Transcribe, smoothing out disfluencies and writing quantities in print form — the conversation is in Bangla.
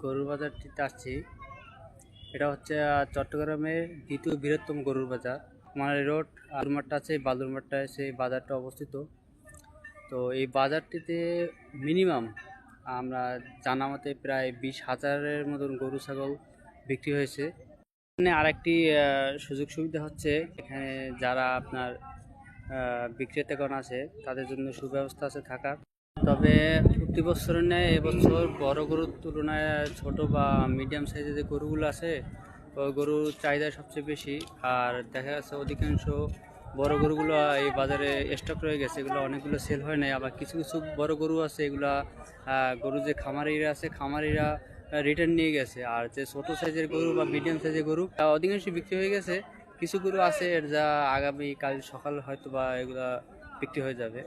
গরুর বাজারটিতে আসছি। এটা হচ্ছে চট্টগ্রামের দ্বিতীয় বৃহত্তম গরুর বাজার। কুমারী রোড বালুরমাঠটা আছে, বালুরমাঠটায় সেই বাজারটা অবস্থিত। তো এই বাজারটিতে মিনিমাম আমরা জানা মতে প্রায় 20,000-এর মতন গরু ছাগল বিক্রি হয়েছে। এখানে আরেকটি সুযোগ সুবিধা হচ্ছে, এখানে যারা আপনার বিক্রেতাগণ আছে তাদের জন্য সুব্যবস্থা আছে থাকার। তবে প্রতি বছরের ন্যায় এবছর বড় গরুর তুলনায় ছোট বা মিডিয়াম সাইজের যে গরুগুলো আছে ওই গরুর চাহিদা সবচেয়ে বেশি। আর দেখা যাচ্ছে অধিকাংশ বড় গরুগুলো এই বাজারে স্টক রয়ে গেছে, এগুলো অনেকগুলো সেল হয় নাই। আবার কিছু কিছু বড় গরু আছে, এগুলা গরু যে খামারিরা আছে খামারিরা রিটার্ন নিয়ে গেছে। আর যে ছোট সাইজের গরু বা মিডিয়াম সাইজের গরু অধিকাংশ বিক্রি হয়ে গেছে। কিছু গরু আছে এর যা আগামী কাল সকাল হয়তো বা এগুলা বিক্রি হয়ে যাবে।